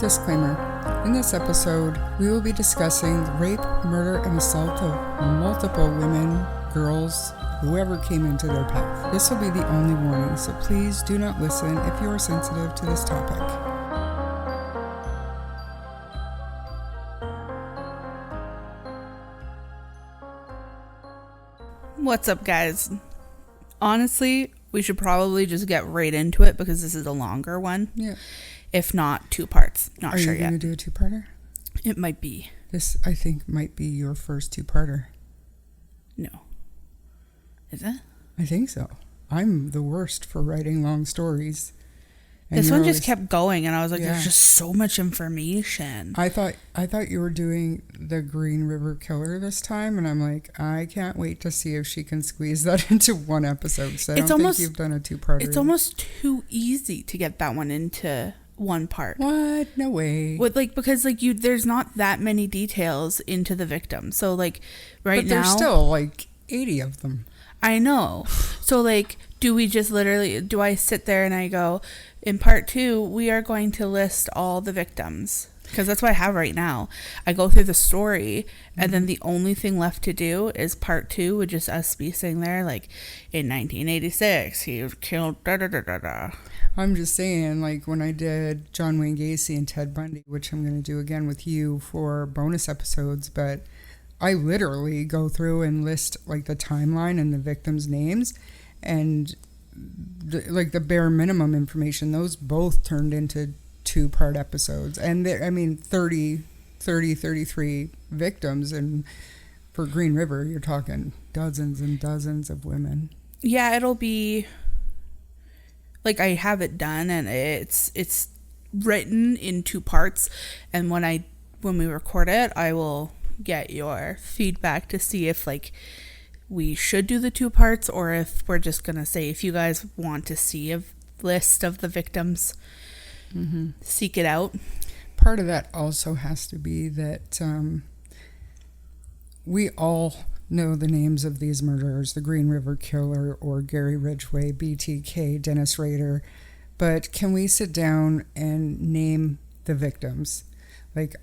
Disclaimer. In this episode, we will be discussing the rape, murder, and assault of multiple women, girls, whoever came into their path. This will be the only warning, so please do not listen if you are sensitive to this topic. What's up, guys? Honestly, we should probably just get right into it because this is a longer one. Yeah. If not, 2 parts. Not sure yet. Are you going to do a two-parter? It might be. This, I think, might be your first two-parter. No. Is it? I think so. I'm the worst for writing long stories. This one just kept going, and I was like, Yeah. there's just so much information. I thought you were doing the Green River Killer this time, and I'm like, I can't wait to see if she can squeeze that into one episode. So I don't think you've done a two-parter. It's almost too easy to get that one into one part. What? No way. Because there's not that many details into the victim. So now, but there's still 80 of them. I know. So do we just do I sit there and I go, in part 2, we are going to list all the victims? Because that's what I have right now. I go through the story, and then the only thing left to do is part 2, with just us be sitting there, in 1986, he killed da-da-da-da-da. I'm just saying, when I did John Wayne Gacy and Ted Bundy, which I'm going to do again with you for bonus episodes, but I literally go through and list, the timeline and the victims' names, and the bare minimum information. Those both turned into 2-part episodes, and 33 victims, and for Green River you're talking dozens and dozens of women. Yeah, it'll be I have it done, and it's written in 2 parts, and when we record it, I will get your feedback to see if we should do the 2 parts, or if we're just gonna say, if you guys want to see a list of the victims, seek it out. Part of that also has to be that we all know the names of these murderers, the Green River Killer or Gary Ridgway, BTK, Dennis Rader, but can we sit down and name the victims?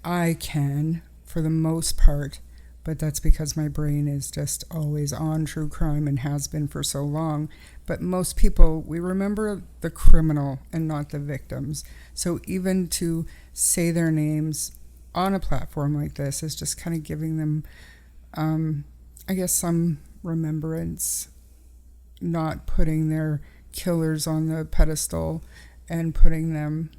I can, for the most part, but that's because my brain is just always on true crime and has been for so long. But most people, we remember the criminal and not the victims. So even to say their names on a platform like this is just kind of giving them, I guess, some remembrance, not putting their killers on the pedestal and putting them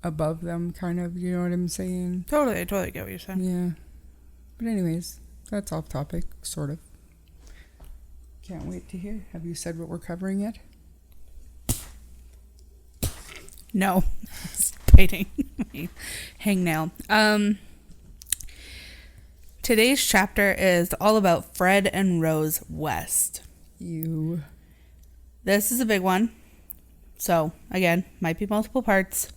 above them, kind of, you know what I'm saying? Totally, I totally get what you're saying. Yeah. But anyways, that's off topic, sort of. Can't wait to hear. Have you said what we're covering yet? No. Biting. Hangnail. Today's chapter is all about Fred and Rose West. This is a big one. So, again, might be multiple parts.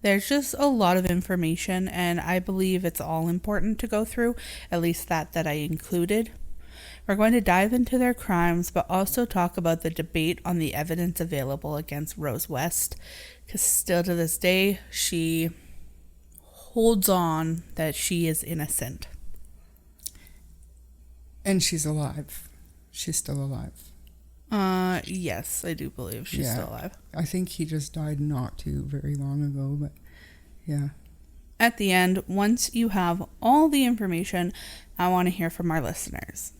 There's just a lot of information, and I believe it's all important to go through, at least that I included. We're going to dive into their crimes, but also talk about the debate on the evidence available against Rose West, because still to this day, she holds on that she is innocent. And she's alive. She's still alive. Yes, I do believe she's still alive. I think he just died not too very long ago, but yeah. At the end, once you have all the information, I want to hear from our listeners.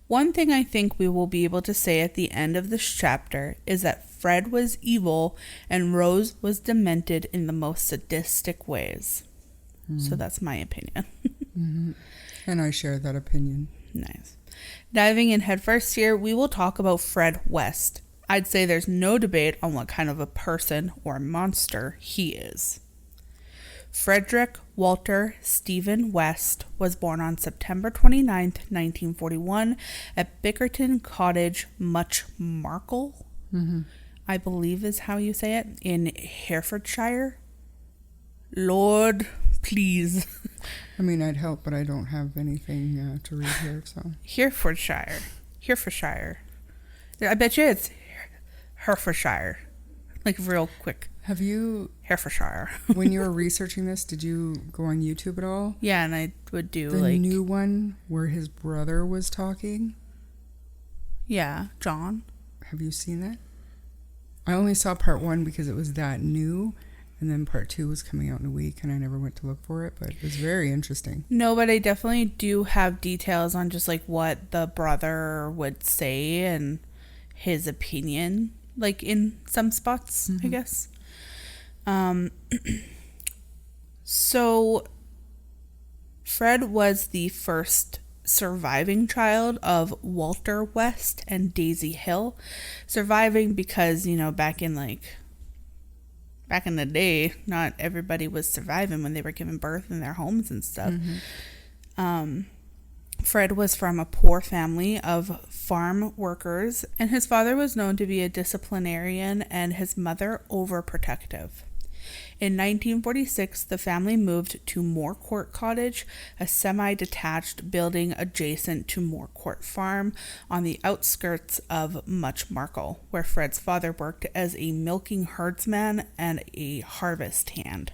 One thing I think we will be able to say at the end of this chapter is that Fred was evil and Rose was demented in the most sadistic ways. So that's my opinion. And I share that opinion. Nice. Diving in headfirst here, we will talk about Fred West. I'd say there's no debate on what kind of a person or monster he is. Frederick Walter Stephen West was born on September 29th, 1941 at Bickerton Cottage, Muchmarkel, I believe is how you say it, in Herefordshire. Lord, please. I mean, I'd help, but I don't have anything to read here, so. Herefordshire. I bet you it's Herefordshire. Real quick. Have you Herefordshire. When you were researching this, did you go on YouTube at all? Yeah, and I would do the new one where his brother was talking. Yeah, John. Have you seen that? I only saw part 1 because it was that new, and then part 2 was coming out in a week, and I never went to look for it, but it was very interesting. No, but I definitely do have details on just like what the brother would say and his opinion, like in some spots, I guess. So Fred was the first surviving child of Walter West and Daisy Hill. Surviving because, you know, back in the day, not everybody was surviving when they were giving birth in their homes and stuff. Fred was from a poor family of farm workers, and his father was known to be a disciplinarian and his mother overprotective. In 1946, the family moved to Moorcourt Cottage, a semi-detached building adjacent to Moorcourt Farm on the outskirts of Muchmarkel, where Fred's father worked as a milking herdsman and a harvest hand.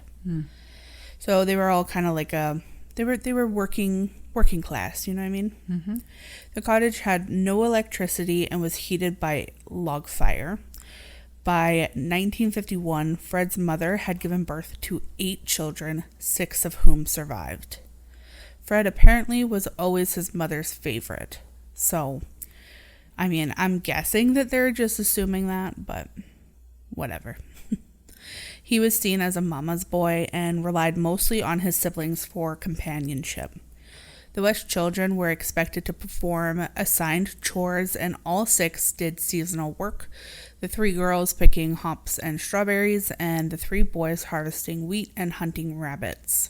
So they were all kind of like they were working class, you know what I mean? The cottage had no electricity and was heated by log fire. By 1951, Fred's mother had given birth to 8 children, 6 of whom survived. Fred apparently was always his mother's favorite. So, I mean, I'm guessing that they're just assuming that, but whatever. He was seen as a mama's boy and relied mostly on his siblings for companionship. The West children were expected to perform assigned chores, and all 6 did seasonal work. The 3 girls picking hops and strawberries, and the 3 boys harvesting wheat and hunting rabbits.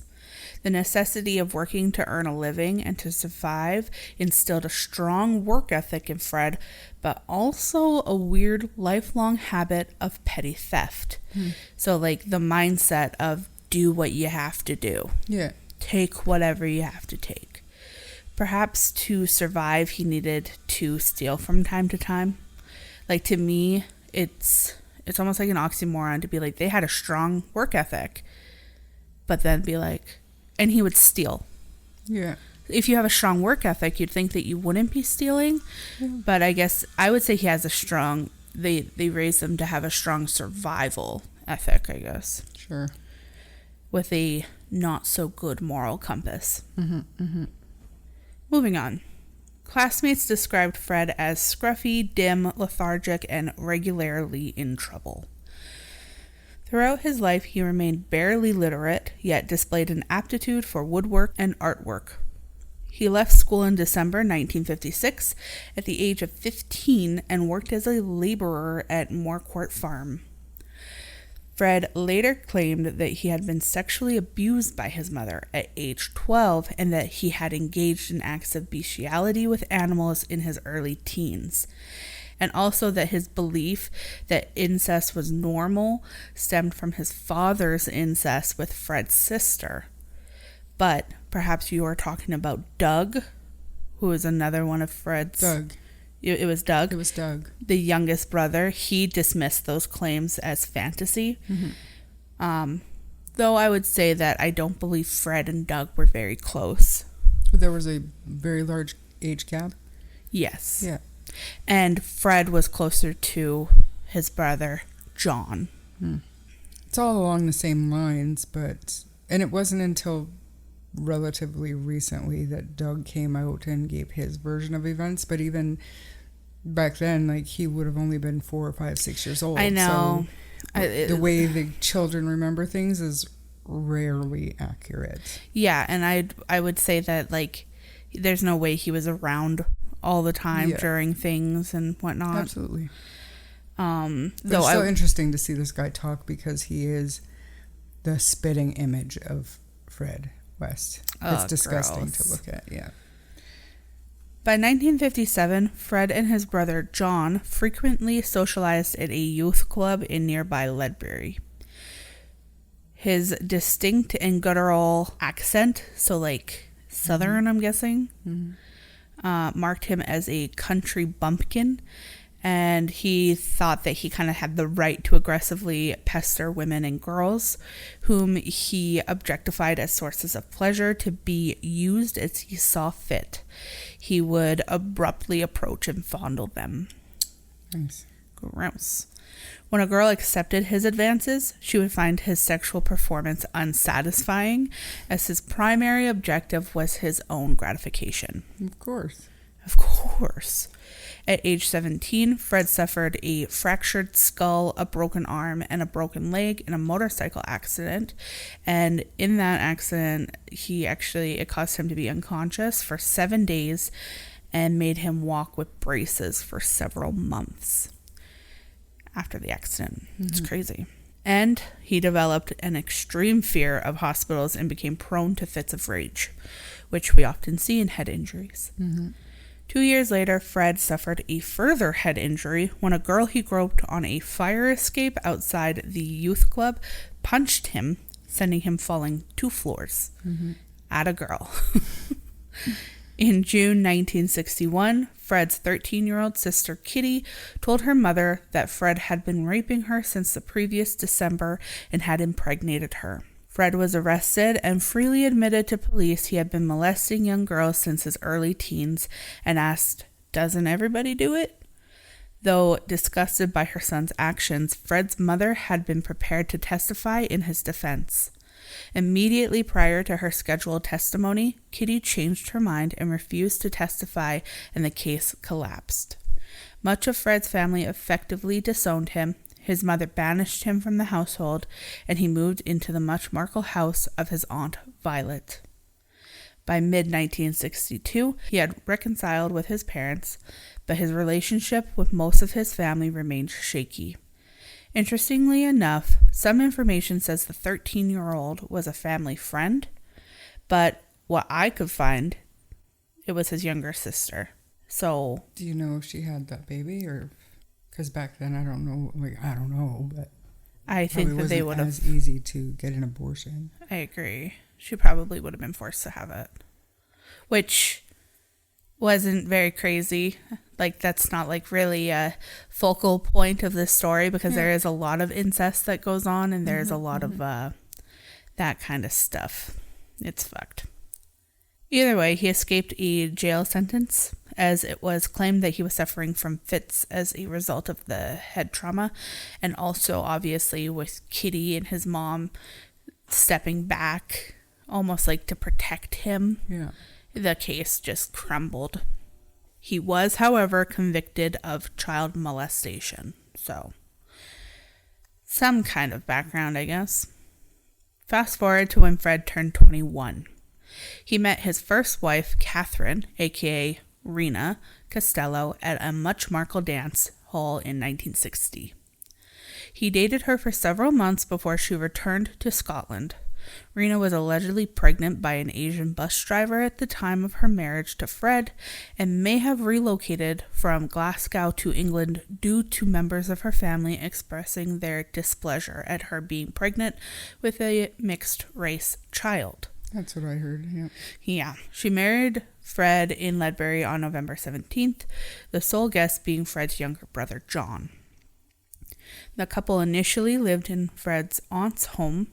The necessity of working to earn a living and to survive instilled a strong work ethic in Fred, but also a weird lifelong habit of petty theft. So, like, the mindset of do what you have to do. Yeah. Take whatever you have to take. Perhaps to survive, he needed to steal from time to time. Like, to me, it's almost like an oxymoron to be like, they had a strong work ethic, but then be like, and he would steal. Yeah. If you have a strong work ethic, you'd think that you wouldn't be stealing. But I guess I would say he has a strong, they raised him to have a strong survival ethic, I guess. Sure. With a not so good moral compass. Moving on. Classmates described Fred as scruffy, dim, lethargic, and regularly in trouble. Throughout his life, he remained barely literate, yet displayed an aptitude for woodwork and artwork. He left school in December 1956 at the age of 15 and worked as a laborer at Moorcourt Farm. Fred later claimed that he had been sexually abused by his mother at age 12 and that he had engaged in acts of bestiality with animals in his early teens. And also that his belief that incest was normal stemmed from his father's incest with Fred's sister. But perhaps you are talking about Doug, who is another one of Fred's... Doug. It was Doug? It was Doug. The youngest brother. He dismissed those claims as fantasy. Though I would say that I don't believe Fred and Doug were very close. There was a very large age gap? Yes. Yeah. And Fred was closer to his brother, John. It's all along the same lines, but... And it wasn't until relatively recently that Doug came out and gave his version of events, but even back then, like, he would have only been 4 or 5, 6 years old. I know. So the way the children remember things is rarely accurate. Yeah, and I would say that, like, there's no way he was around all the time during things and whatnot. Absolutely. Though it's so interesting to see this guy talk because he is the spitting image of Fred West. It's disgusting gross to look at, yeah. By 1957, Fred and his brother John frequently socialized at a youth club in nearby Ledbury. His distinct and guttural accent, so like Southern, I'm guessing, marked him as a country bumpkin, and he thought that he kind of had the right to aggressively pester women and girls whom he objectified as sources of pleasure to be used as he saw fit. He would abruptly approach and fondle them. Nice. Gross. When a girl accepted his advances, she would find his sexual performance unsatisfying, as his primary objective was his own gratification. Of course. Of course. At age 17, Fred suffered a fractured skull, a broken arm, and a broken leg in a motorcycle accident. And in that accident, it caused him to be unconscious for 7 days and made him walk with braces for several months after the accident. It's crazy. And he developed an extreme fear of hospitals and became prone to fits of rage, which we often see in head injuries. 2 years later, Fred suffered a further head injury when a girl he groped on a fire escape outside the youth club punched him, sending him falling 2 floors. Atta girl. In June 1961, Fred's 13-year-old sister Kitty told her mother that Fred had been raping her since the previous December and had impregnated her. Fred was arrested and freely admitted to police he had been molesting young girls since his early teens and asked, "Doesn't everybody do it?" Though disgusted by her son's actions, Fred's mother had been prepared to testify in his defense. Immediately prior to her scheduled testimony, Kitty changed her mind and refused to testify, and the case collapsed. Much of Fred's family effectively disowned him. His mother banished him from the household, and he moved into the Muchmarkel house of his aunt Violet. By mid-1962, he had reconciled with his parents, but his relationship with most of his family remained shaky. Interestingly enough, some information says the 13-year-old was a family friend, but what I could find, it was his younger sister. So, do you know if she had that baby, or because back then I don't know, but I think that they would have. As easy to get an abortion. I agree. She probably would have been forced to have it, which wasn't very crazy. Like, that's not like really a focal point of this story, because there is a lot of incest that goes on, and there's a lot of that kind of stuff. It's fucked. Either way, he escaped a jail sentence, as it was claimed that he was suffering from fits as a result of the head trauma, and also obviously with Kitty and his mom stepping back almost like to protect him. The case just crumbled. He was, however, convicted of child molestation. So, some kind of background, I guess. Fast forward to when Fred turned 21. He met his first wife, Catherine, aka Rena Costello, at a Muchmarkel dance hall in 1960. He dated her for several months before she returned to Scotland. Rena was allegedly pregnant by an Asian bus driver at the time of her marriage to Fred, and may have relocated from Glasgow to England due to members of her family expressing their displeasure at her being pregnant with a mixed-race child. That's what I heard, Yeah. She married Fred in Ledbury on November 17th, the sole guest being Fred's younger brother, John. The couple initially lived in Fred's aunt's home,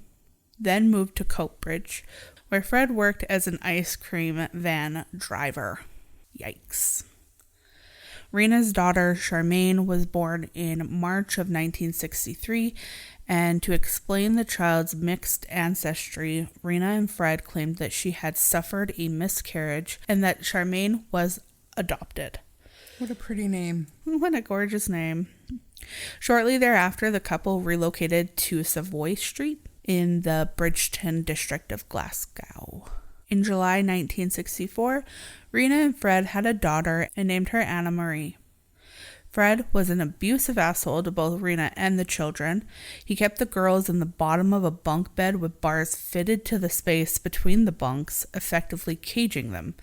then moved to Coatbridge, where Fred worked as an ice cream van driver. Yikes. Rena's daughter, Charmaine, was born in March of 1963, and to explain the child's mixed ancestry, Rena and Fred claimed that she had suffered a miscarriage and that Charmaine was adopted. What a pretty name. What a gorgeous name. Shortly thereafter, the couple relocated to Savoy Street in the Bridgeton district of Glasgow. In July 1964, Rena and Fred had a daughter and named her Anna Marie. Fred was an abusive asshole to both Rena and the children. He kept the girls in the bottom of a bunk bed with bars fitted to the space between the bunks, effectively caging them,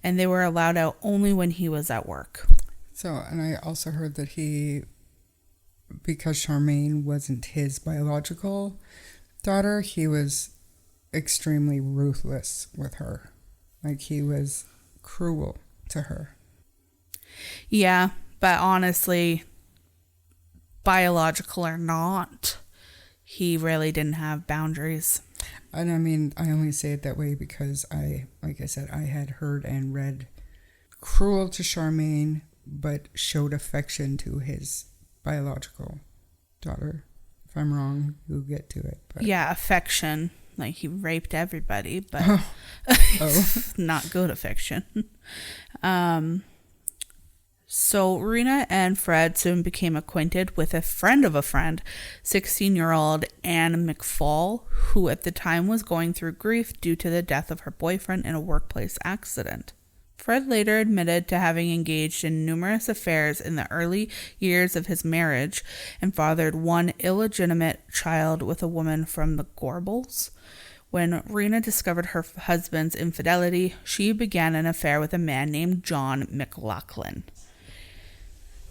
and they were allowed out only when he was at work. So, and I also heard that because Charmaine wasn't his biological daughter, he was extremely ruthless with her. Like, he was cruel to her. Yeah, but honestly, biological or not, he really didn't have boundaries. And I mean, I only say it that way because like I said, I had heard and read cruel to Charmaine, but showed affection to his biological daughter. If I'm wrong, you'll get to it. But. Yeah, affection. Like, he raped everybody, but not good affection. So Rena and Fred soon became acquainted with a friend of a friend, 16-year-old Anne McFall, who at the time was going through grief due to the death of her boyfriend in a workplace accident. Fred later admitted to having engaged in numerous affairs in the early years of his marriage and fathered one illegitimate child with a woman from the Gorbals. When Rena discovered her husband's infidelity, she began an affair with a man named John McLaughlin.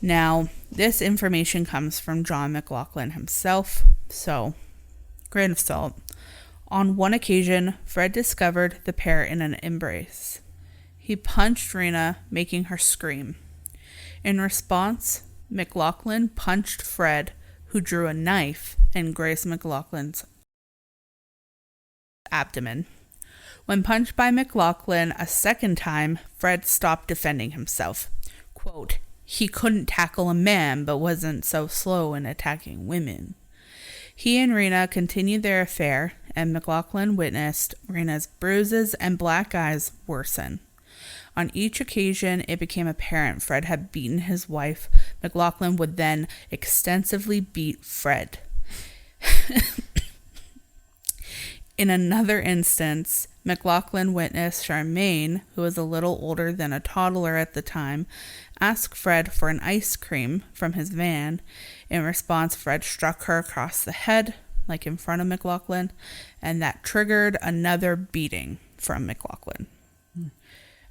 Now, this information comes from John McLaughlin himself, so grain of salt. On one occasion, Fred discovered the pair in an embrace. He punched Rena, making her scream. In response, McLaughlin punched Fred, who drew a knife and grazed McLaughlin's abdomen. When punched by McLaughlin a second time, Fred stopped defending himself. Quote, "He couldn't tackle a man, but wasn't so slow in attacking women." He and Rena continued their affair, and McLaughlin witnessed Rena's bruises and black eyes worsen. On each occasion, it became apparent Fred had beaten his wife. McLaughlin would then extensively beat Fred. In another instance, McLaughlin witnessed Charmaine, who was a little older than a toddler at the time, ask Fred for an ice cream from his van. In response, Fred struck her across the head, like in front of McLaughlin, and that triggered another beating from McLaughlin.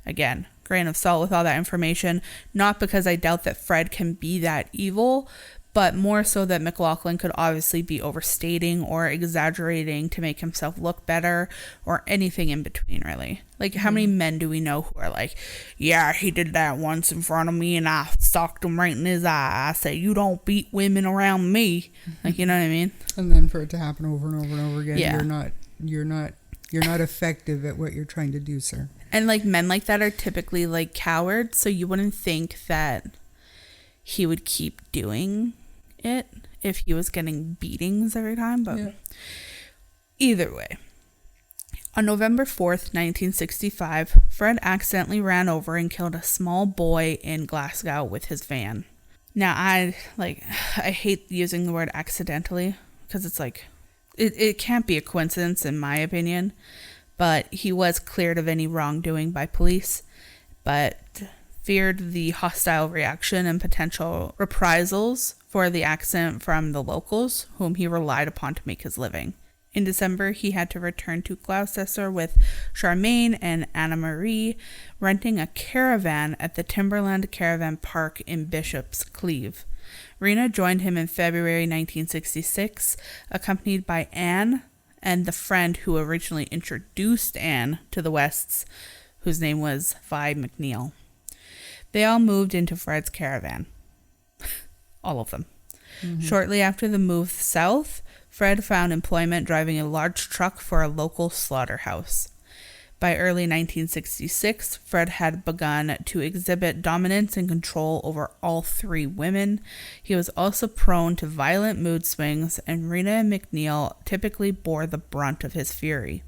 Again, grain of salt with all that information, not because I doubt that Fred can be that evil, but more so that McLaughlin could obviously be overstating or exaggerating to make himself look better, or anything in between, really. Like, how many men do we know who are like, yeah, he did that once in front of me and I socked him right in his eye. I said, you don't beat women around me. Like, you know what I mean? And then for it to happen over and over and over again, yeah. you're not effective at what you're trying to do, sir. And like, men like that are typically like cowards, so you wouldn't think that he would keep doing it if he was getting beatings every time, but either way. On November 4th, 1965, Fred accidentally ran over and killed a small boy in Glasgow with his van. Now, I hate using the word accidentally, because it's like, it can't be a coincidence in my opinion, but he was cleared of any wrongdoing by police, but feared the hostile reaction and potential reprisals for the accident from the locals, whom he relied upon to make his living. In December, he had to return to Gloucester with Charmaine and Anna Marie, renting a caravan at the Timberland Caravan Park in Bishop's Cleeve. Rena joined him in February 1966, accompanied by Anne and the friend who originally introduced Anne to the Wests, whose name was Vi McNeil. They all moved into Fred's caravan. All of them. Mm-hmm. Shortly after the move south, Fred found employment driving a large truck for a local slaughterhouse. By early 1966, Fred had begun to exhibit dominance and control over all three women. He was also prone to violent mood swings, and Rena and McNeil typically bore the brunt of his fury.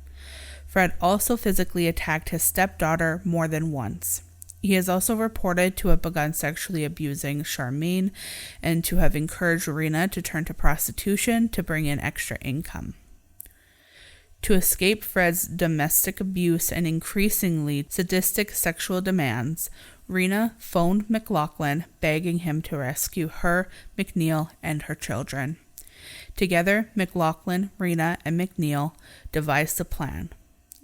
Fred also physically attacked his stepdaughter more than once. He is also reported to have begun sexually abusing Charmaine and to have encouraged Rena to turn to prostitution to bring in extra income. To escape Fred's domestic abuse and increasingly sadistic sexual demands, Rena phoned McLaughlin, begging him to rescue her, McNeil, and her children. Together, McLaughlin, Rena, and McNeil devised a plan.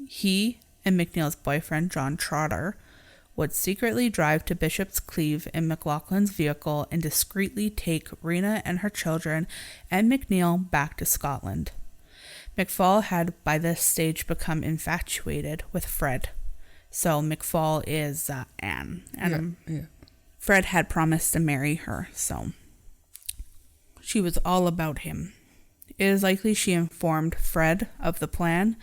He and McNeil's boyfriend, John Trotter, would secretly drive to Bishop's Cleeve in McLaughlin's vehicle and discreetly take Rena and her children and McNeil back to Scotland. McFall had by this stage become infatuated with Fred. So McFall is Anne. And yeah. Fred had promised to marry her, so she was all about him. It is likely she informed Fred of the plan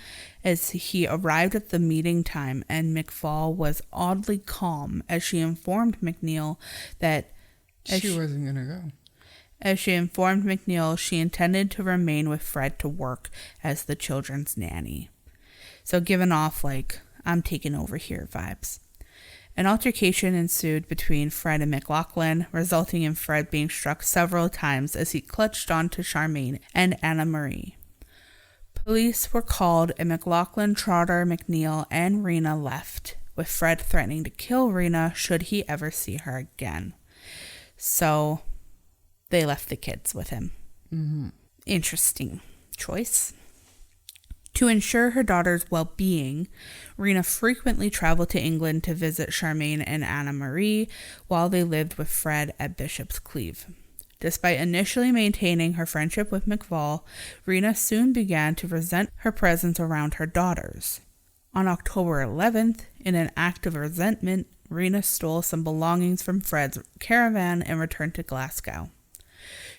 as he arrived at the meeting time, and McFall was oddly calm as she informed McNeil that she wasn't going to go. As she informed McNeil, she intended to remain with Fred to work as the children's nanny. So giving off like, I'm taking over here vibes. An altercation ensued between Fred and McLaughlin, resulting in Fred being struck several times as he clutched onto Charmaine and Anna Marie. Police were called and McLaughlin, Trotter, McNeil, and Rena left, with Fred threatening to kill Rena should he ever see her again. So they left the kids with him. Mm-hmm. Interesting choice. To ensure her daughter's well-being, Rena frequently traveled to England to visit Charmaine and Anna Marie while they lived with Fred at Bishop's Cleeve. Despite initially maintaining her friendship with McFall, Rena soon began to resent her presence around her daughters. On October 11th, in an act of resentment, Rena stole some belongings from Fred's caravan and returned to Glasgow.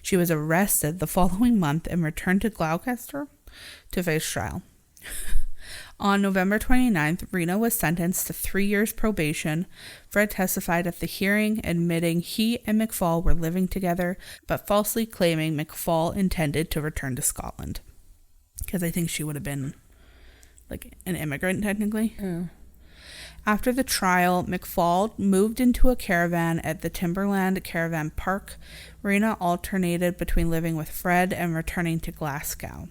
She was arrested the following month and returned to Gloucester to face trial. On November 29th, Rena was sentenced to 3 years probation. Fred testified at the hearing, admitting he and McFall were living together, but falsely claiming McFall intended to return to Scotland. Because I think she would have been like an immigrant, technically. Yeah. After the trial, McFall moved into a caravan at the Timberland Caravan Park. Rena alternated between living with Fred and returning to Glasgow.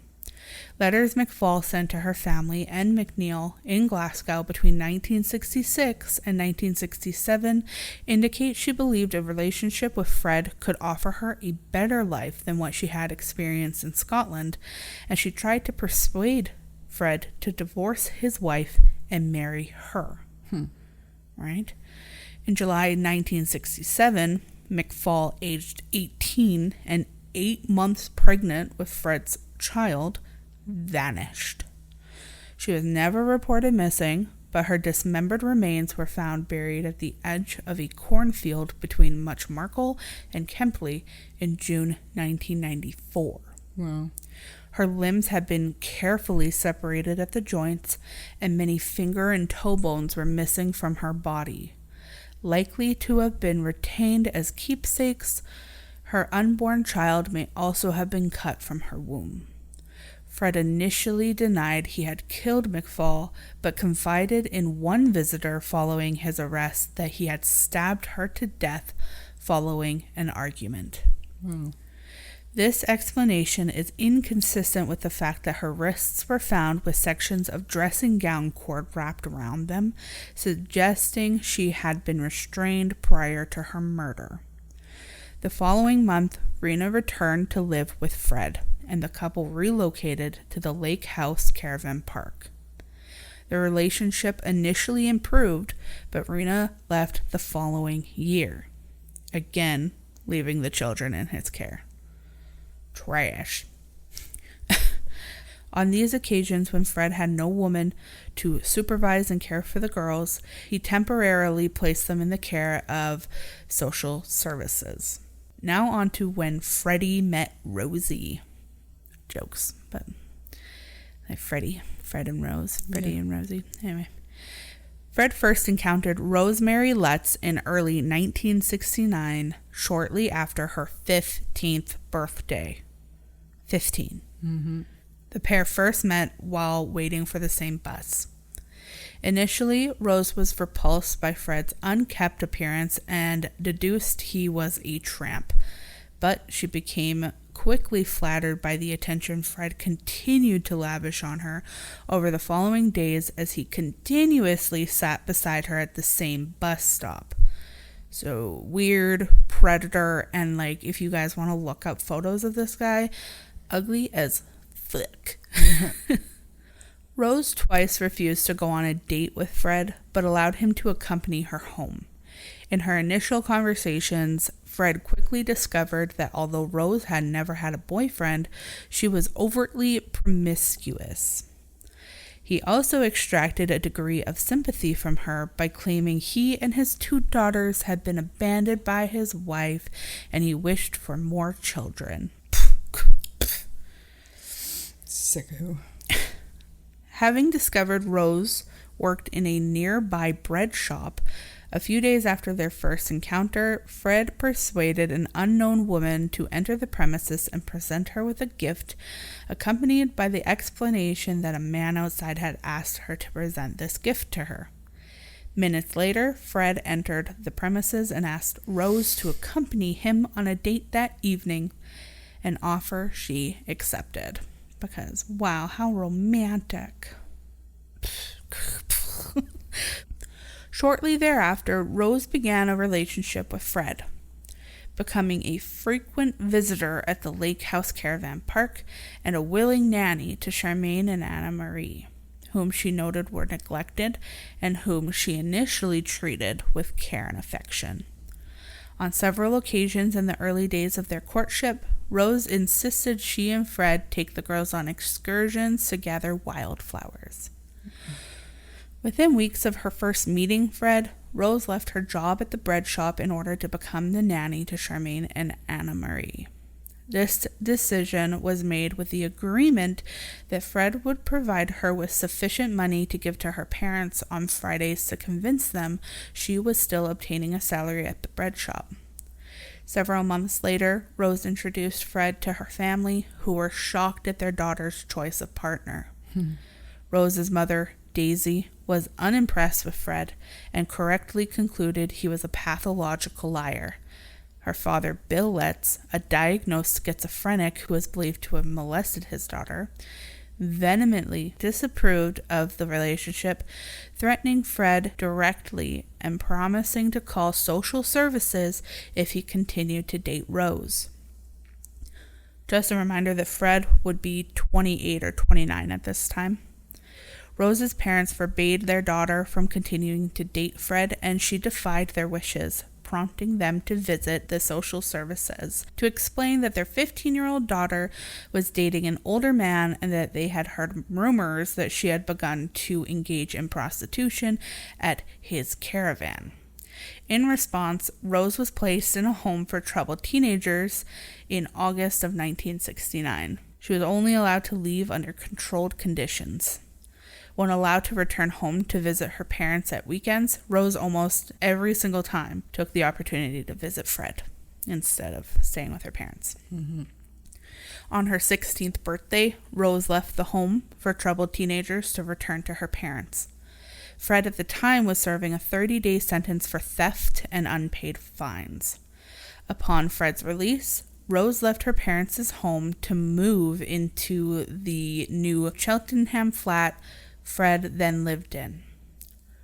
Letters McFall sent to her family and McNeil in Glasgow between 1966 and 1967 indicate she believed a relationship with Fred could offer her a better life than what she had experienced in Scotland, and she tried to persuade Fred to divorce his wife and marry her. Right? In July 1967, McFall, aged 18 and 8 months pregnant with Fred's child, vanished. She was never reported missing, but her dismembered remains were found buried at the edge of a cornfield between Muchmarkle and Kempley in June 1994. Wow. Her limbs had been carefully separated at the joints, and many finger and toe bones were missing from her body. Likely to have been retained as keepsakes, her unborn child may also have been cut from her womb. Fred initially denied he had killed McFall, but confided in one visitor following his arrest that he had stabbed her to death following an argument. Wow. This explanation is inconsistent with the fact that her wrists were found with sections of dressing gown cord wrapped around them, suggesting she had been restrained prior to her murder. The following month, Rena returned to live with Fred, and the couple relocated to the Lake House Caravan Park. Their relationship initially improved, but Rena left the following year, again leaving the children in his care. Trash. On these occasions, when Fred had no woman to supervise and care for the girls, he temporarily placed them in the care of social services. Now on to when Freddie met Rosie. Jokes, but like Fred and Rose, Freddie and Rosie. Anyway, Fred first encountered Rosemary Lutz in early 1969, shortly after her 15th birthday. 15. Mm-hmm. The pair first met while waiting for the same bus. Initially, Rose was repulsed by Fred's unkempt appearance and deduced he was a tramp, but she became quickly flattered by the attention Fred continued to lavish on her over the following days as he continuously sat beside her at the same bus stop. So, weird, predator, and like, if you guys want to look up photos of this guy, ugly as fuck. Rose twice refused to go on a date with Fred, but allowed him to accompany her home. In her initial conversations, Fred quickly discovered that although Rose had never had a boyfriend, she was overtly promiscuous. He also extracted a degree of sympathy from her by claiming he and his 2 daughters had been abandoned by his wife and he wished for more children. Sicko. Having discovered Rose worked in a nearby bread shop, a few days after their first encounter, Fred persuaded an unknown woman to enter the premises and present her with a gift, accompanied by the explanation that a man outside had asked her to present this gift to her. Minutes later, Fred entered the premises and asked Rose to accompany him on a date that evening, an offer she accepted. Because, wow, how romantic. Shortly thereafter, Rose began a relationship with Fred, becoming a frequent visitor at the Lake House Caravan Park and a willing nanny to Charmaine and Anna Marie, whom she noted were neglected and whom she initially treated with care and affection. On several occasions in the early days of their courtship, Rose insisted she and Fred take the girls on excursions to gather wildflowers. Within weeks of her first meeting Fred, Rose left her job at the bread shop in order to become the nanny to Charmaine and Anna Marie. This decision was made with the agreement that Fred would provide her with sufficient money to give to her parents on Fridays to convince them she was still obtaining a salary at the bread shop. Several months later, Rose introduced Fred to her family, who were shocked at their daughter's choice of partner. Rose's mother, Daisy, was unimpressed with Fred and correctly concluded he was a pathological liar. Her father, Bill Letts, a diagnosed schizophrenic who was believed to have molested his daughter, vehemently disapproved of the relationship, threatening Fred directly and promising to call social services if he continued to date Rose. Just a reminder that Fred would be 28 or 29 at this time. Rose's parents forbade their daughter from continuing to date Fred, and she defied their wishes, prompting them to visit the social services to explain that their 15-year-old daughter was dating an older man and that they had heard rumors that she had begun to engage in prostitution at his caravan. In response, Rose was placed in a home for troubled teenagers in August of 1969. She was only allowed to leave under controlled conditions. When allowed to return home to visit her parents at weekends, Rose almost every single time took the opportunity to visit Fred instead of staying with her parents. On her 16th birthday, Rose left the home for troubled teenagers to return to her parents. Fred at the time was serving a 30-day sentence for theft and unpaid fines. Upon Fred's release, Rose left her parents' home to move into the new Cheltenham flat Fred then lived in.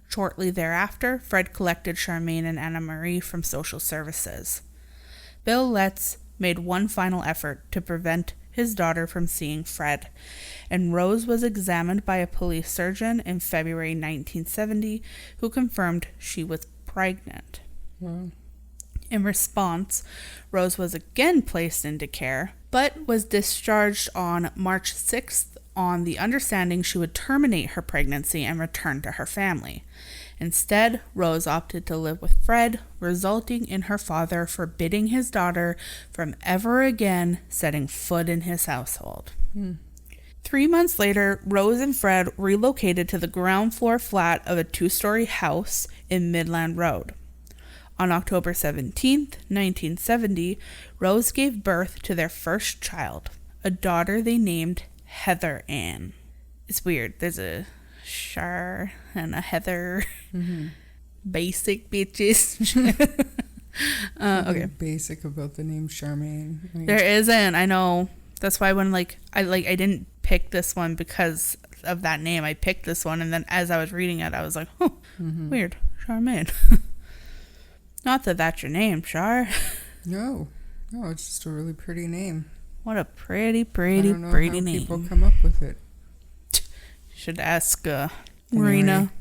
Shortly thereafter, Fred collected Charmaine and Anna Marie from social services. Bill Letts made one final effort to prevent his daughter from seeing Fred, and Rose was examined by a police surgeon in February 1970 who confirmed she was pregnant. Wow. In response, Rose was again placed into care, but was discharged on March 6th on the understanding she would terminate her pregnancy and return to her family. Instead, Rose opted to live with Fred, resulting in her father forbidding his daughter from ever again setting foot in his household. 3 months later, Rose and Fred relocated to the ground floor flat of a 2-story house in Midland Road. On October 17th, 1970, Rose gave birth to their first child, a daughter they named Heather Ann. It's weird. There's a Char and a Heather. Basic bitches. Okay. Basic about the name Charmaine. There isn't. I know. That's why when I didn't pick this one because of that name. I picked this one, and then as I was reading it, I was like, oh, weird. Charmaine. Not that that's your name, Char. No, it's just a really pretty name. What a pretty I don't know how name. people come up with it. Should ask Marina.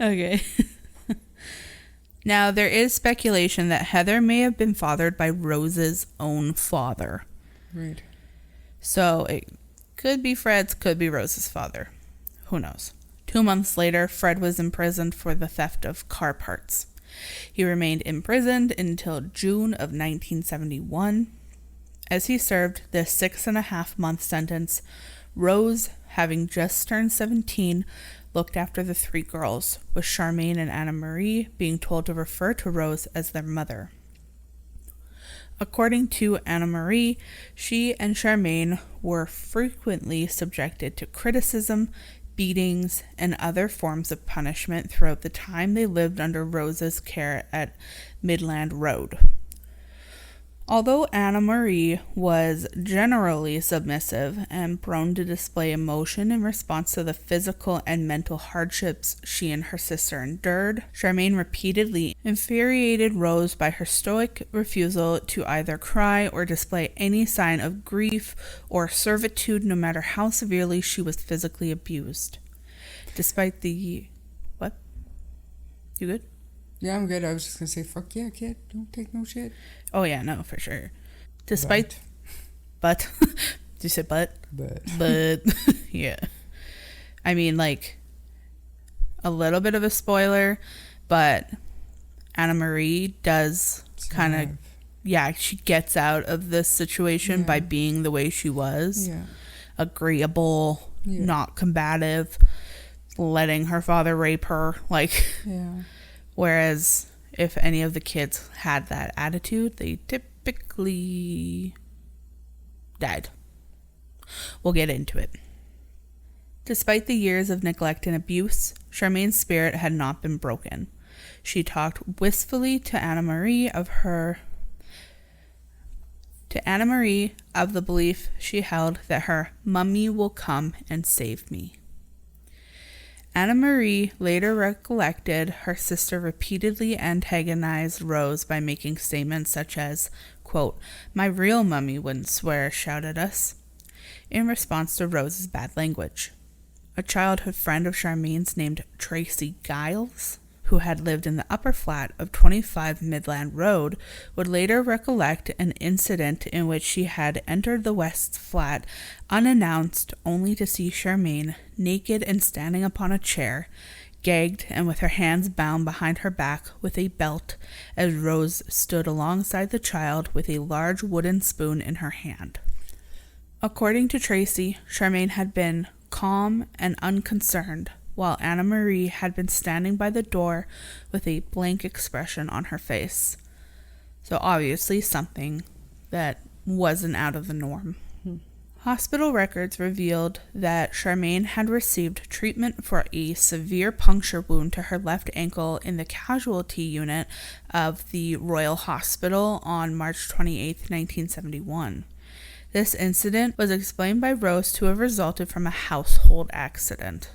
Okay. Now, there is speculation that Heather may have been fathered by Rose's own father. Right. So it could be Fred's, could be Rose's father. Who knows? 2 months later, Fred was imprisoned for the theft of car parts. He remained imprisoned until June of 1971. As he served this 6.5-month sentence, Rose, having just turned 17, looked after the 3 girls, with Charmaine and Anna Marie being told to refer to Rose as their mother. According to Anna Marie, she and Charmaine were frequently subjected to criticism, beatings, and other forms of punishment throughout the time they lived under Rose's care at Midland Road. Although Anna Marie was generally submissive and prone to display emotion in response to the physical and mental hardships she and her sister endured, Charmaine repeatedly infuriated Rose by her stoic refusal to either cry or display any sign of grief or servitude, no matter how severely she was physically abused. Despite the... What? You good? Yeah, I'm good. I was just going to say, fuck yeah, kid. Don't take no shit. Oh, yeah, no, for sure. Despite... But. Did you say but? But. Yeah. I mean, like, a little bit of a spoiler, but Anna Marie does kind of... Yeah, she gets out of this situation by being the way she was. Yeah. Agreeable, not combative, letting her father rape her. Like... Yeah. Whereas if any of the kids had that attitude, they typically died. We'll get into it. Despite the years of neglect and abuse, Charmaine's spirit had not been broken. She talked wistfully to Anna Marie of the belief she held that her mummy will come and save me. Anna Marie later recollected her sister repeatedly antagonized Rose by making statements such as, quote, "My real mummy wouldn't swear or shout at us," in response to Rose's bad language. A childhood friend of Charmaine's named Tracy Giles, who had lived in the upper flat of 25 Midland Road, would later recollect an incident in which she had entered the west flat unannounced, only to see Charmaine naked and standing upon a chair, gagged and with her hands bound behind her back with a belt, as Rose stood alongside the child with a large wooden spoon in her hand. According to Tracy, Charmaine had been calm and unconcerned, while Anna Marie had been standing by the door with a blank expression on her face. So obviously something that wasn't out of the norm. Hospital records revealed that Charmaine had received treatment for a severe puncture wound to her left ankle in the casualty unit of the Royal Hospital on March 28, 1971. This incident was explained by Rose to have resulted from a household accident.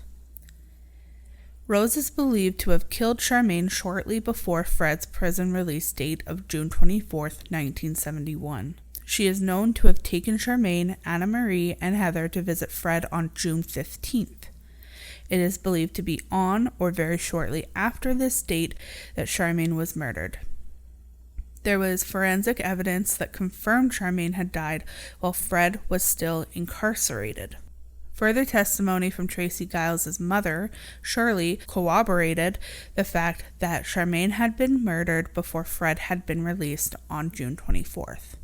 Rose is believed to have killed Charmaine shortly before Fred's prison release date of June 24, 1971. She is known to have taken Charmaine, Anna Marie, and Heather to visit Fred on June 15th. It is believed to be on or very shortly after this date that Charmaine was murdered. There was forensic evidence that confirmed Charmaine had died while Fred was still incarcerated. Further testimony from Tracy Giles' mother, Shirley, corroborated the fact that Charmaine had been murdered before Fred had been released on June 24th.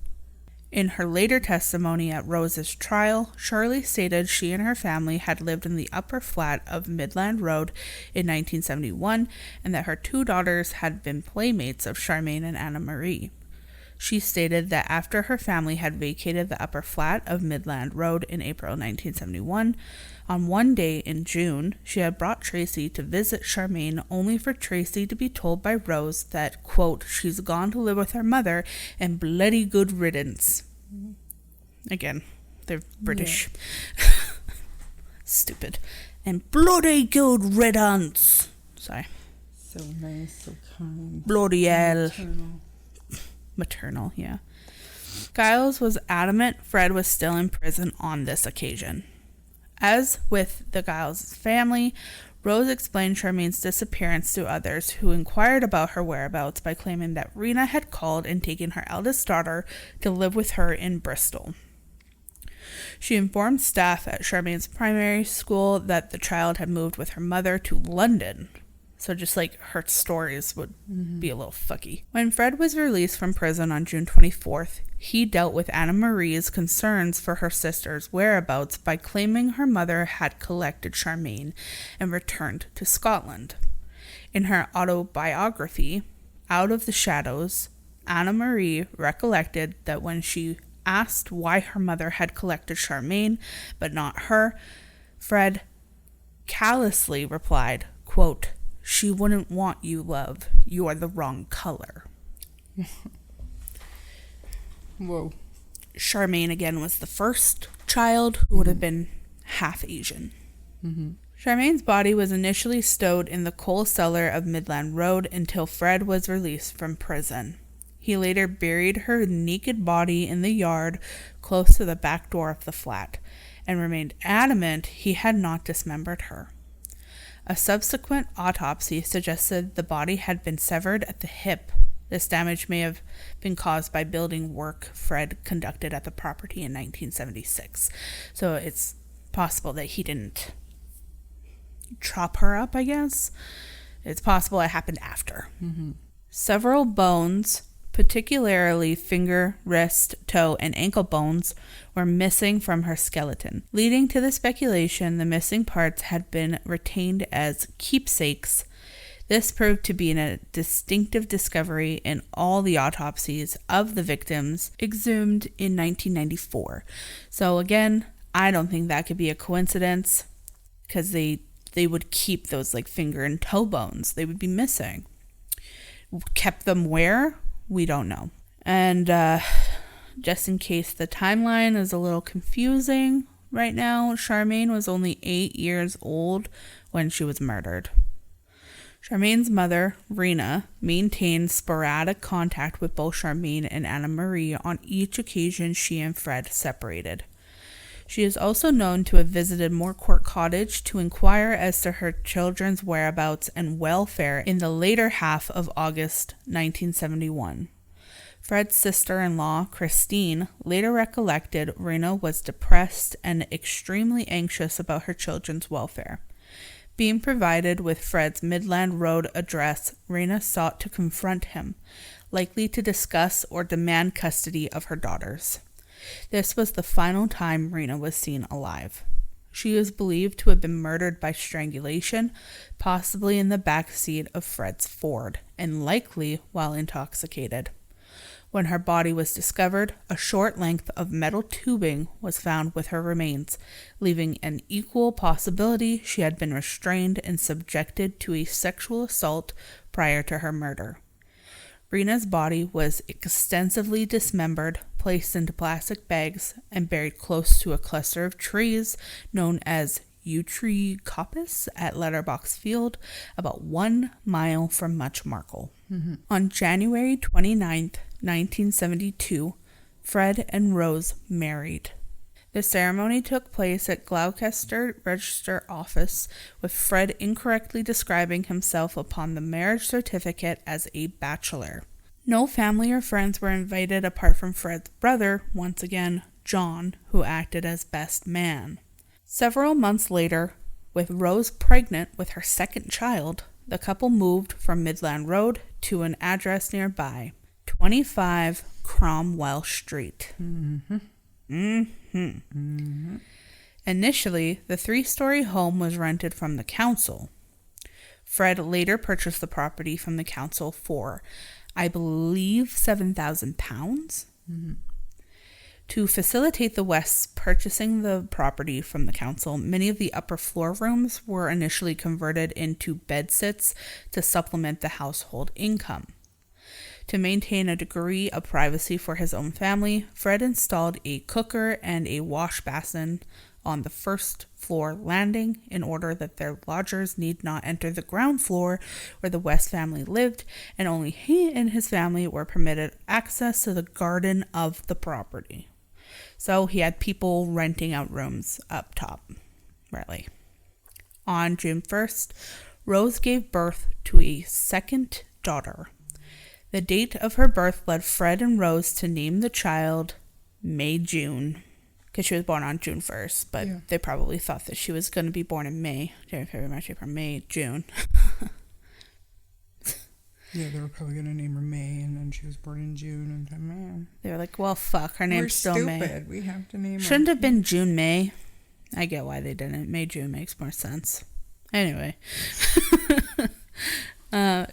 In her later testimony at Rose's trial, Shirley stated she and her family had lived in the upper flat of Midland Road in 1971 and that her 2 daughters had been playmates of Charmaine and Anna Marie. She stated that after her family had vacated the upper flat of Midland Road in April 1971, on one day in June, she had brought Tracy to visit Charmaine, only for Tracy to be told by Rose that, quote, "she's gone to live with her mother and bloody good riddance." Again, they're British. Yeah. Stupid. And bloody good riddance. Sorry. So nice, so kind. Bloody hell. Maternal, yeah. Giles was adamant Fred was still in prison on this occasion. As with the Giles family, Rose explained Charmaine's disappearance to others who inquired about her whereabouts by claiming that Rena had called and taken her eldest daughter to live with her in Bristol. She informed staff at Charmaine's primary school that the child had moved with her mother to London. So just like her stories would be a little fucky. When Fred was released from prison on June 24th, he dealt with Anna Marie's concerns for her sister's whereabouts by claiming her mother had collected Charmaine and returned to Scotland. In her autobiography, Out of the Shadows, Anna Marie recollected that when she asked why her mother had collected Charmaine but not her, Fred callously replied, quote, "She wouldn't want you, love. You are the wrong color." Whoa. Charmaine, again, was the first child who would have been half Asian. Charmaine's body was initially stowed in the coal cellar of Midland Road until Fred was released from prison. He later buried her naked body in the yard close to the back door of the flat and remained adamant he had not dismembered her. A subsequent autopsy suggested the body had been severed at the hip. This damage may have been caused by building work Fred conducted at the property in 1976. So it's possible that he didn't chop her up, I guess. It's possible it happened after. Several bones, particularly finger, wrist, toe, and ankle bones, were missing from her skeleton, leading to the speculation the missing parts had been retained as keepsakes. This proved to be a distinctive discovery in all the autopsies of the victims exhumed in 1994. So again, I don't think that could be a coincidence, because they would keep those like finger and toe bones. They would be missing. Kept them where? We don't know. And just in case the timeline is a little confusing right now, Charmaine was only 8 years old when she was murdered. Charmaine's mother, Rena, maintained sporadic contact with both Charmaine and Anna Marie on each occasion she and Fred separated. She is also known to have visited Moorcourt Cottage to inquire as to her children's whereabouts and welfare in the later half of August 1971. Fred's sister-in-law, Christine, later recollected Rena was depressed and extremely anxious about her children's welfare. Being provided with Fred's Midland Road address, Rena sought to confront him, likely to discuss or demand custody of her daughters. This was the final time Rena was seen alive. She is believed to have been murdered by strangulation, possibly in the back seat of Fred's Ford, and likely while intoxicated. When her body was discovered, a short length of metal tubing was found with her remains, leaving an equal possibility she had been restrained and subjected to a sexual assault prior to her murder. Rena's body was extensively dismembered, placed into plastic bags, and buried close to a cluster of trees known as Yew Tree Coppice at Letterbox Field, about 1 mile from Muchmarkle. On January 29th, 1972, Fred and Rose married. The ceremony took place at Gloucester Register Office, with Fred incorrectly describing himself upon the marriage certificate as a bachelor. No family or friends were invited apart from Fred's brother, once again, John, who acted as best man. Several months later, with Rose pregnant with her second child, the couple moved from Midland Road to an address nearby, 25 Cromwell Street. Initially, the 3-story home was rented from the council. Fred later purchased the property from the council for, I believe, £7,000. To facilitate the Wests purchasing the property from the council, many of the upper floor rooms were initially converted into bedsits to supplement the household income. To maintain a degree of privacy for his own family, Fred installed a cooker and a wash basin on the first floor landing in order that their lodgers need not enter the ground floor where the West family lived, and only he and his family were permitted access to the garden of the property. So he had people renting out rooms up top, really. On June 1st, Rose gave birth to a second daughter. The date of her birth led Fred and Rose to name the child May-June, because she was born on June 1st, but they probably thought that she was going to be born in May. January, February, March, April, May, June. Yeah, they were probably going to name her May, and then she was born in June, and then, man. They were like, well, fuck, her name's still May. We're stupid. We have to name her. Shouldn't have been June May. I get why they didn't. May June makes more sense. Anyway.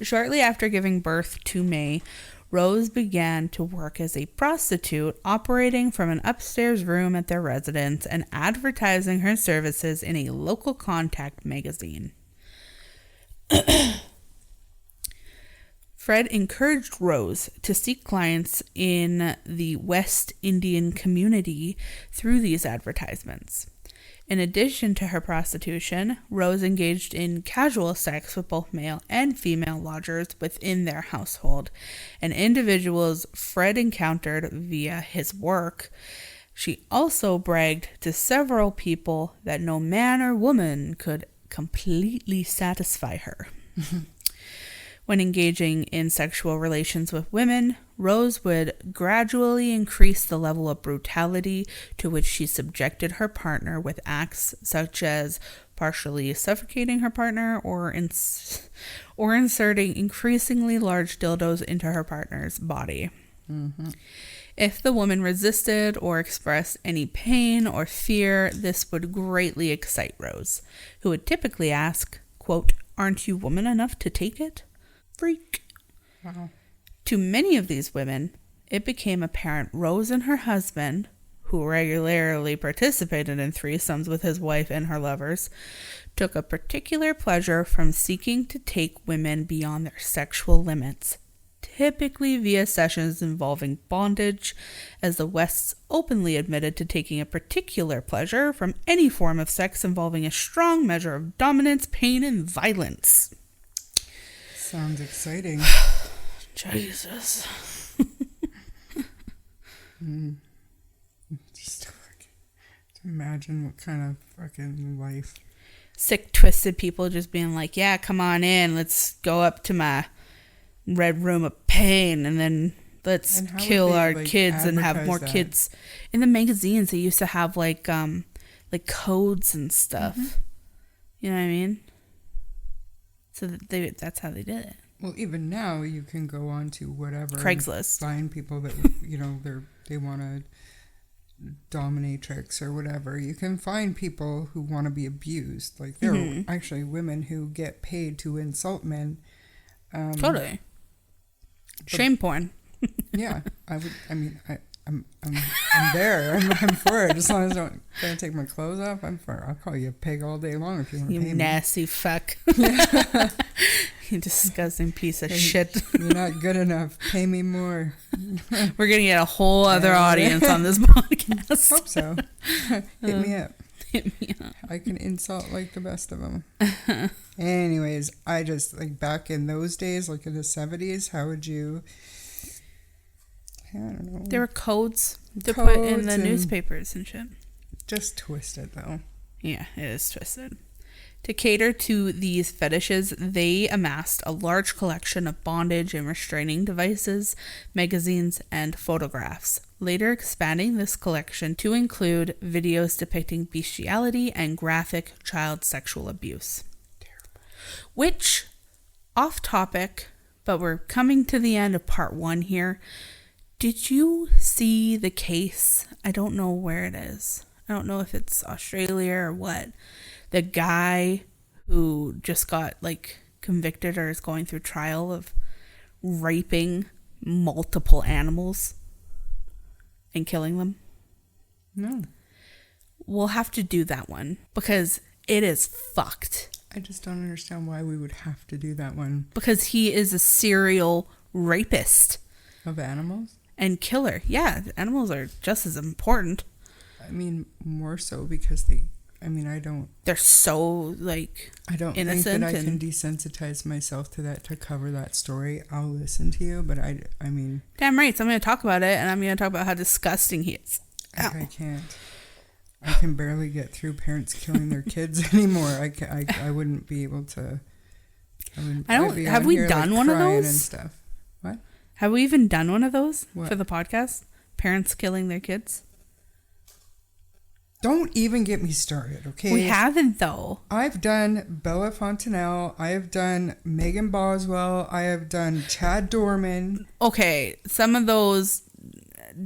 Shortly after giving birth to May, Rose began to work as a prostitute, operating from an upstairs room at their residence and advertising her services in a local contact magazine. Fred encouraged Rose to seek clients in the West Indian community through these advertisements. In addition to her prostitution, Rose engaged in casual sex with both male and female lodgers within their household, and individuals Fred encountered via his work. She also bragged to several people that no man or woman could completely satisfy her. When engaging in sexual relations with women, Rose would gradually increase the level of brutality to which she subjected her partner with acts such as partially suffocating her partner or inserting increasingly large dildos into her partner's body. Mm-hmm. If the woman resisted or expressed any pain or fear, this would greatly excite Rose, who would typically ask, quote, "Aren't you woman enough to take it?" Freak. Wow. To many of these women, it became apparent Rose and her husband, who regularly participated in threesomes with his wife and her lovers, took a particular pleasure from seeking to take women beyond their sexual limits, typically via sessions involving bondage, as the Wests openly admitted to taking a particular pleasure from any form of sex involving a strong measure of dominance, pain, and violence. Sounds exciting. Jesus. Just imagine what kind of fucking life. Sick, twisted people just being like, yeah, come on in. Let's go up to my red room of pain and then let's kill our kids and have more kids. In the magazines, they used to have like codes and stuff. Mm-hmm. You know what I mean? So that's how they did it. Well, even now you can go on to whatever Craigslist, find people that they want to dominatrix or whatever. You can find people who want to be abused. Like there are actually women who get paid to insult men. Totally. Shame porn. Yeah, I'm there. I'm for it. As long as I don't take my clothes off, I'm for it. I'll call you a pig all day long if you want to pay me. You nasty fuck. You disgusting piece of shit. You're not good enough. Pay me more. We're going to get a whole other audience on this podcast. Hope so. Hit me up. Hit me up. I can insult like the best of them. Anyways, I just, like, back in those days, like in the 70s, how would you... I don't know. There were codes to put in the newspapers and shit. Just twisted, though. Yeah, it is twisted. To cater to these fetishes, they amassed a large collection of bondage and restraining devices, magazines, and photographs, later expanding this collection to include videos depicting bestiality and graphic child sexual abuse. Terrible. Which, off topic, but we're coming to the end of part 1 here. Did you see the case? I don't know where it is. I don't know if it's Australia or what. The guy who just got like convicted or is going through trial of raping multiple animals and killing them. No. We'll have to do that one because it is fucked. I just don't understand why we would have to do that one. Because he is a serial rapist. Of animals? And killer. Yeah, animals are just as important. I mean, more so because they're so, like, I don't innocent think that I can desensitize myself to that to cover that story. I'll listen to you, but I mean... Damn right. So I'm going to talk about it, and I'm going to talk about how disgusting he is. I can't. I can barely get through parents killing their kids anymore. I wouldn't be able to... Have we done one of those? And stuff. What? Have we even done one of those for the podcast? Parents killing their kids? Don't even get me started, okay? We haven't, though. I've done Bella Fontanelle. I have done Megan Boswell. I have done Chad Dorman. Okay, some of those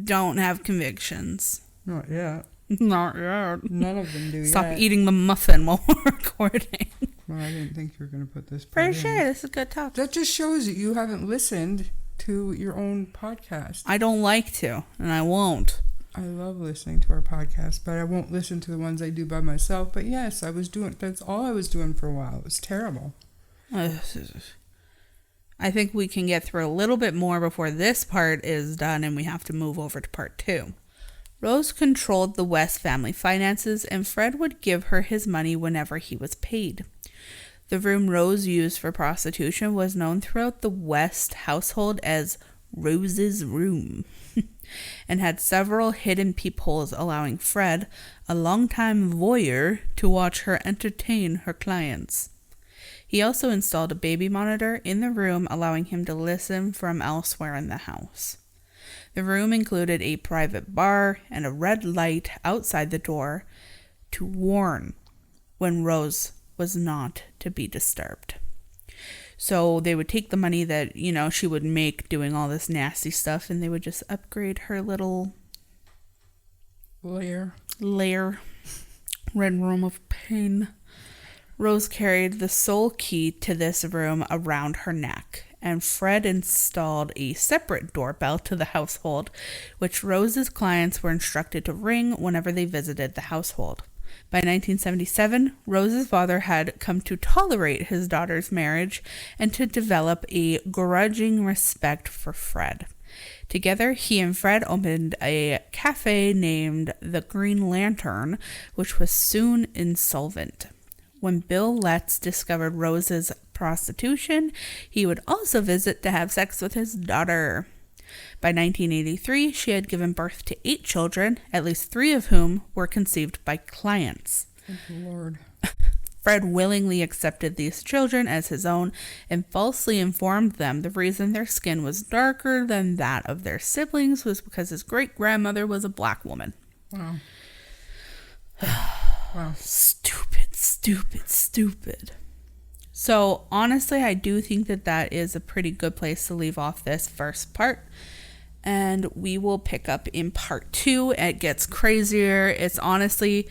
don't have convictions. Not yet. Not yet. None of them do Stop yet. eating the muffin while we're recording. Well, I didn't think you were going to put this For part sure, in. this is good talk. That just shows that you haven't listened to your own podcast. I don't like to, and I won't. I love listening to our podcast, but I won't listen to the ones I do by myself. But yes, that's all I was doing for a while. It was terrible. I think we can get through a little bit more before this part is done and we have to move over to part 2. Rose controlled the West family finances, and Fred would give her his money whenever he was paid. The room Rose used for prostitution was known throughout the West household as Rose's room and had several hidden peepholes, allowing Fred, a longtime voyeur, to watch her entertain her clients. He also installed a baby monitor in the room, allowing him to listen from elsewhere in the house. The room included a private bar and a red light outside the door to warn when Rose was not to be disturbed. So they would take the money that, she would make doing all this nasty stuff, and they would just upgrade her little lair. Red room of pain. Rose carried the sole key to this room around her neck, and Fred installed a separate doorbell to the household, which Rose's clients were instructed to ring whenever they visited the household. By 1977, Rose's father had come to tolerate his daughter's marriage and to develop a grudging respect for Fred. Together, he and Fred opened a cafe named the Green Lantern, which was soon insolvent. When Bill Letts discovered Rose's prostitution, he would also visit to have sex with his daughter. By 1983, she had given birth to 8 children, at least 3 of whom were conceived by clients. Thank the Lord. Fred willingly accepted these children as his own and falsely informed them the reason their skin was darker than that of their siblings was because his great-grandmother was a black woman. Wow. Wow. Stupid. So, honestly, I do think that is a pretty good place to leave off this first part. And we will pick up in part 2. It gets crazier. It's honestly,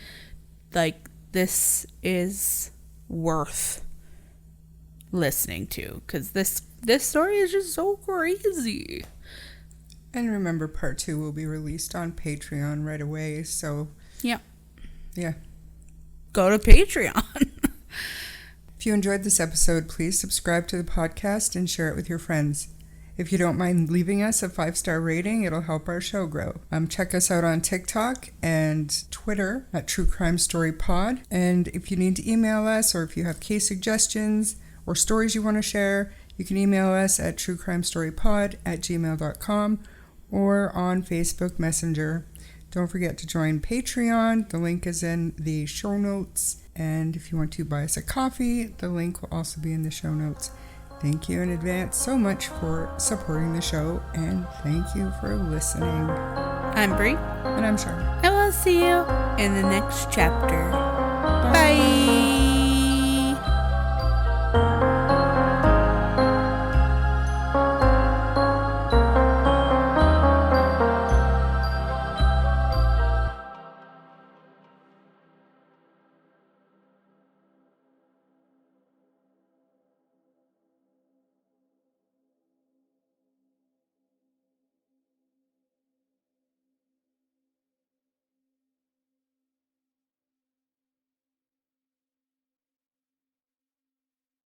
this is worth listening to. Because this story is just so crazy. And remember, part 2 will be released on Patreon right away. So, yeah. Go to Patreon. If you enjoyed this episode, please subscribe to the podcast and share it with your friends. If you don't mind leaving us a 5-star rating, it'll help our show grow. Check us out on TikTok and Twitter at True Crime Story Pod. And if you need to email us, or if you have case suggestions or stories you want to share, you can email us at truecrimestorypod@gmail.com or on Facebook Messenger. Don't forget to join Patreon. The link is in the show notes. And if you want to buy us a coffee, the link will also be in the show notes. Thank you in advance so much for supporting the show, and thank you for listening. I'm Brie. And I'm Charlotte. And we'll see you in the next chapter. Bye.